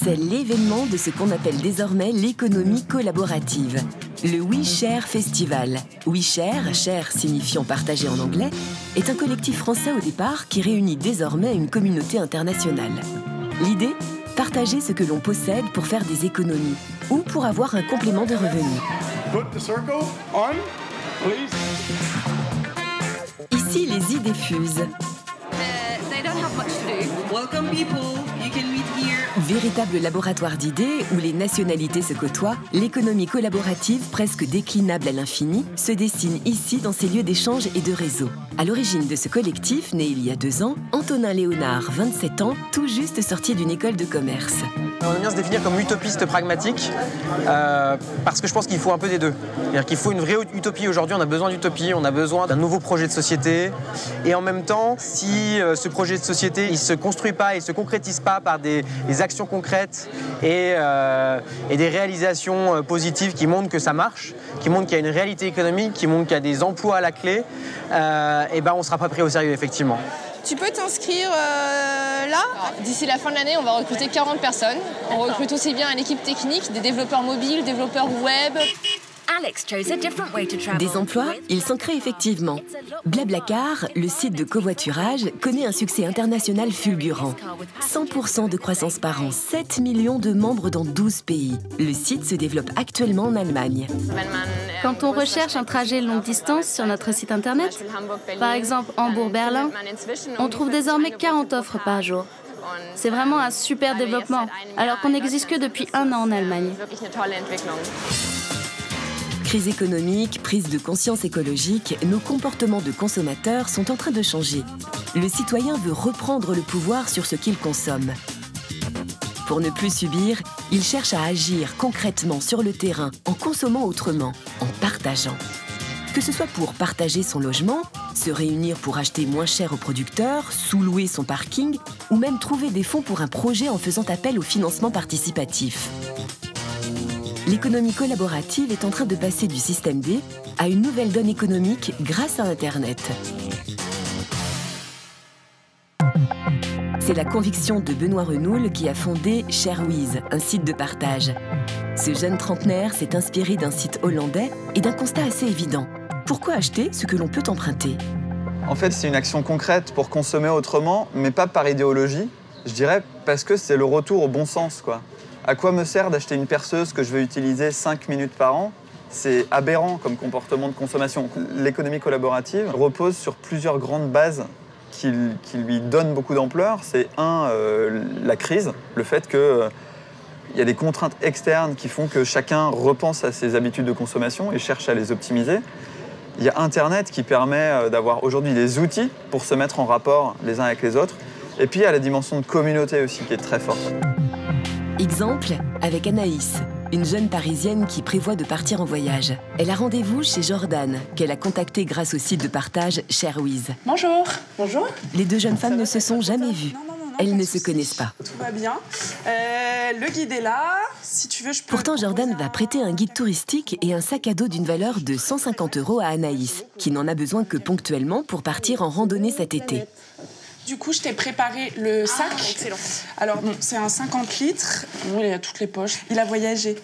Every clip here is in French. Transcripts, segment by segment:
C'est l'événement de ce qu'on appelle désormais l'économie collaborative, le WeShare Festival. WeShare, share signifiant partager en anglais, est un collectif français au départ qui réunit désormais une communauté internationale. L'idée ? Partager ce que l'on possède pour faire des économies ou pour avoir un complément de revenus. Ici, les idées fusent. Véritable laboratoire d'idées où les nationalités se côtoient, l'économie collaborative, presque déclinable à l'infini, se dessine ici dans ces lieux d'échange et de réseau. À l'origine de ce collectif, né il y a 2 ans, Antonin Léonard, 27 ans, tout juste sorti d'une école de commerce. On aime bien se définir comme utopiste pragmatique parce que je pense qu'il faut un peu des deux. C'est-à-dire qu'il faut une vraie utopie. Aujourd'hui, on a besoin d'utopie, on a besoin d'un nouveau projet de société. Et en même temps, si ce projet de société il ne se construit pas, il ne se concrétise pas par des actions concrètes et des réalisations positives qui montrent que ça marche, qui montrent qu'il y a une réalité économique, qui montrent qu'il y a des emplois à la clé, et ben on ne sera pas pris au sérieux, effectivement. Tu peux t'inscrire là. D'ici la fin de l'année, on va recruter 40 personnes. On recrute aussi bien une équipe technique, des développeurs mobiles, développeurs web. Des emplois, il s'en crée effectivement. Blablacar, le site de covoiturage, connaît un succès international fulgurant. 100% de croissance par an, 7 millions de membres dans 12 pays. Le site se développe actuellement en Allemagne. Quand on recherche un trajet longue distance sur notre site internet, par exemple Hambourg-Berlin, on trouve désormais 40 offres par jour. C'est vraiment un super développement, alors qu'on n'existe que depuis 1 an en Allemagne. Crise économique, prise de conscience écologique, nos comportements de consommateurs sont en train de changer. Le citoyen veut reprendre le pouvoir sur ce qu'il consomme. Pour ne plus subir, il cherche à agir concrètement sur le terrain, en consommant autrement, en partageant. Que ce soit pour partager son logement, se réunir pour acheter moins cher aux producteurs, sous-louer son parking, ou même trouver des fonds pour un projet en faisant appel au financement participatif. L'économie collaborative est en train de passer du système D à une nouvelle donne économique grâce à Internet. C'est la conviction de Benoît Renoul qui a fondé ShareWiz, un site de partage. Ce jeune trentenaire s'est inspiré d'un site hollandais et d'un constat assez évident. Pourquoi acheter ce que l'on peut emprunter ? En fait, c'est une action concrète pour consommer autrement, mais pas par idéologie. Je dirais parce que c'est le retour au bon sens, quoi. À quoi me sert d'acheter une perceuse que je veux utiliser 5 minutes par an ? C'est aberrant comme comportement de consommation. L'économie collaborative repose sur plusieurs grandes bases qui lui donnent beaucoup d'ampleur. C'est la crise, le fait qu'il y a des contraintes externes qui font que chacun repense à ses habitudes de consommation et cherche à les optimiser. Il y a Internet qui permet d'avoir aujourd'hui des outils pour se mettre en rapport les uns avec les autres. Et puis il y a la dimension de communauté aussi qui est très forte. Exemple avec Anaïs, une jeune Parisienne qui prévoit de partir en voyage. Elle a rendez-vous chez Jordan, qu'elle a contacté grâce au site de partage ShareWiz. Bonjour. Bonjour. Les 2 jeunes femmes ne se sont jamais vues. Elles ne se connaissent pas. Tout va bien. Le guide est là. Si tu veux, je peux. Pourtant, Jordan va prêter un guide touristique et un sac à dos d'une valeur de 150 € à Anaïs, qui n'en a besoin que ponctuellement pour partir en randonnée cet été. Du coup, je t'ai préparé le sac. Excellent. Alors, bon, c'est un 50 litres. Bon, il a toutes les poches. Il a voyagé.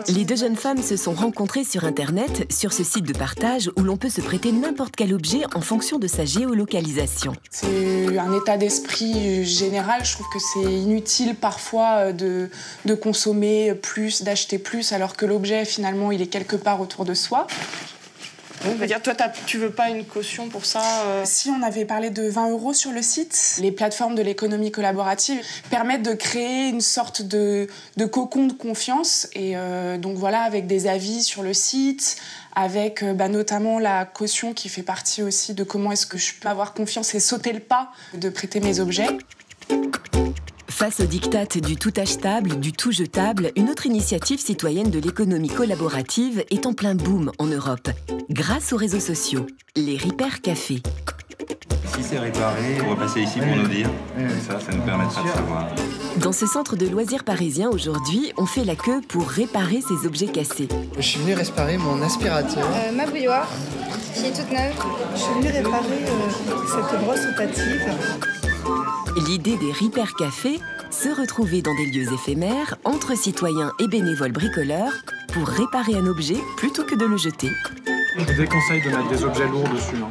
Les 2 jeunes femmes se sont rencontrées sur Internet, sur ce site de partage où l'on peut se prêter n'importe quel objet en fonction de sa géolocalisation. C'est un état d'esprit général. Je trouve que c'est inutile parfois de consommer plus, d'acheter plus, alors que l'objet, finalement, il est quelque part autour de soi. On va dire, toi, tu veux pas une caution pour ça Si on avait parlé de 20 € sur le site, les plateformes de l'économie collaborative permettent de créer une sorte de cocon de confiance. Et donc voilà, avec des avis sur le site, avec notamment la caution qui fait partie aussi de comment est-ce que je peux avoir confiance et sauter le pas de prêter mes objets. Face au diktat du tout achetable, du tout jetable, une autre initiative citoyenne de l'économie collaborative est en plein boom en Europe, grâce aux réseaux sociaux, les Repair Café. Si c'est réparé, on va passer ici pour nous dire. Ça nous permettra de savoir. Dans ce centre de loisirs parisien, aujourd'hui, on fait la queue pour réparer ces objets cassés. Je suis venu réparer mon aspirateur. Ma bouilloire, qui est toute neuve. Je suis venue réparer cette brosse rotative. L'idée des Repair Cafés, se retrouver dans des lieux éphémères entre citoyens et bénévoles bricoleurs pour réparer un objet plutôt que de le jeter. Je déconseille de mettre des objets lourds dessus.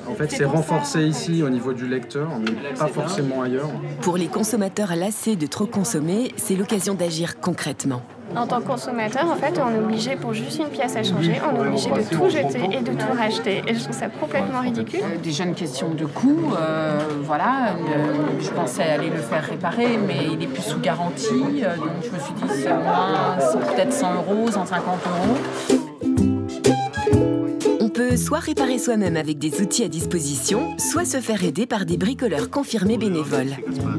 En fait, c'est renforcé ici au niveau du lecteur, mais pas forcément ailleurs. Pour les consommateurs lassés de trop consommer, c'est l'occasion d'agir concrètement. En tant que consommateur, en fait, on est obligé, pour juste une pièce à changer, on est obligé de tout jeter et de tout racheter. Et je trouve ça complètement ridicule. Déjà une question de coût, voilà. Je pensais aller le faire réparer, mais il est plus sous garantie. Donc je me suis dit, c'est moins, peut-être 100 €, 150 €. On peut soit réparer soi-même avec des outils à disposition, soit se faire aider par des bricoleurs confirmés bénévoles.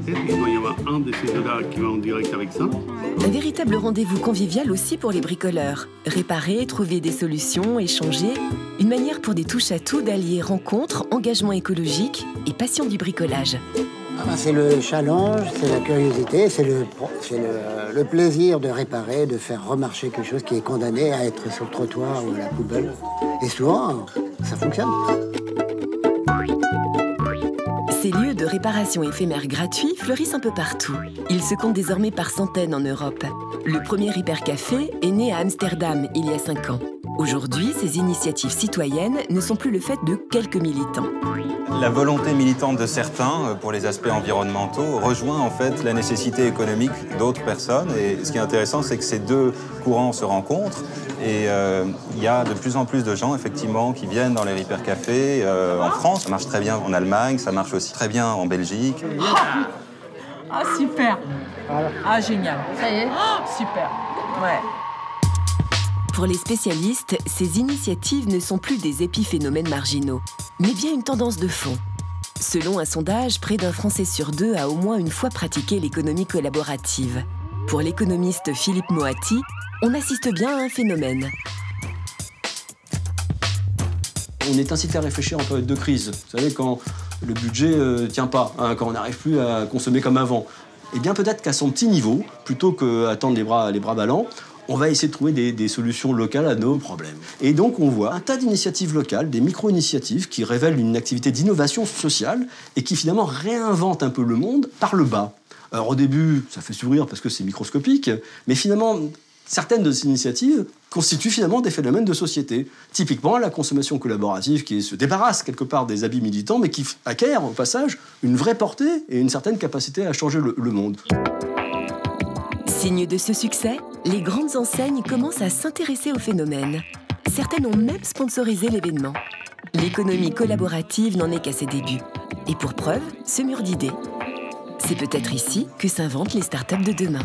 Il doit y avoir un de ces deux-là qui va en direct avec ça. Un véritable rendez-vous convivial aussi pour les bricoleurs. Réparer, trouver des solutions, échanger. Une manière pour des touche-à-tout d'allier rencontres, engagement écologique et passion du bricolage. C'est le challenge, c'est la curiosité, c'est le plaisir de réparer, de faire remarcher quelque chose qui est condamné à être sur le trottoir ou à la poubelle. Et souvent, ça fonctionne. Ces lieux de réparation éphémères gratuits fleurissent un peu partout. Ils se comptent désormais par centaines en Europe. Le premier Repair Café est né à Amsterdam il y a 5 ans. Aujourd'hui, ces initiatives citoyennes ne sont plus le fait de quelques militants. La volonté militante de certains pour les aspects environnementaux rejoint en fait la nécessité économique d'autres personnes. Et ce qui est intéressant, c'est que ces deux courants se rencontrent. Et il y a de plus en plus de gens, effectivement, qui viennent dans les Repair Cafés en France. Ça marche très bien en Allemagne, ça marche aussi très bien en Belgique. Ah, super. Ah, génial. Ça y est. Super. Ouais. Pour les spécialistes, ces initiatives ne sont plus des épiphénomènes marginaux, mais bien une tendance de fond. Selon un sondage, près d'un Français sur 2 a au moins une fois pratiqué l'économie collaborative. Pour l'économiste Philippe Moati, on assiste bien à un phénomène. On est incité à réfléchir en période de crise. Vous savez, quand le budget ne tient pas, quand on n'arrive plus à consommer comme avant. Eh bien, peut-être qu'à son petit niveau, plutôt qu'attendre les bras ballants, on va essayer de trouver des solutions locales à nos problèmes. Et donc, on voit un tas d'initiatives locales, des micro-initiatives qui révèlent une activité d'innovation sociale et qui, finalement, réinventent un peu le monde par le bas. Alors, au début, ça fait sourire parce que c'est microscopique, mais finalement, certaines de ces initiatives constituent finalement des phénomènes de société. Typiquement, la consommation collaborative qui se débarrasse quelque part des habits militants, mais qui acquiert, au passage, une vraie portée et une certaine capacité à changer le monde. Signe de ce succès, les grandes enseignes commencent à s'intéresser au phénomène. Certaines ont même sponsorisé l'événement. L'économie collaborative n'en est qu'à ses débuts. Et pour preuve, ce mur d'idées. C'est peut-être ici que s'inventent les startups de demain.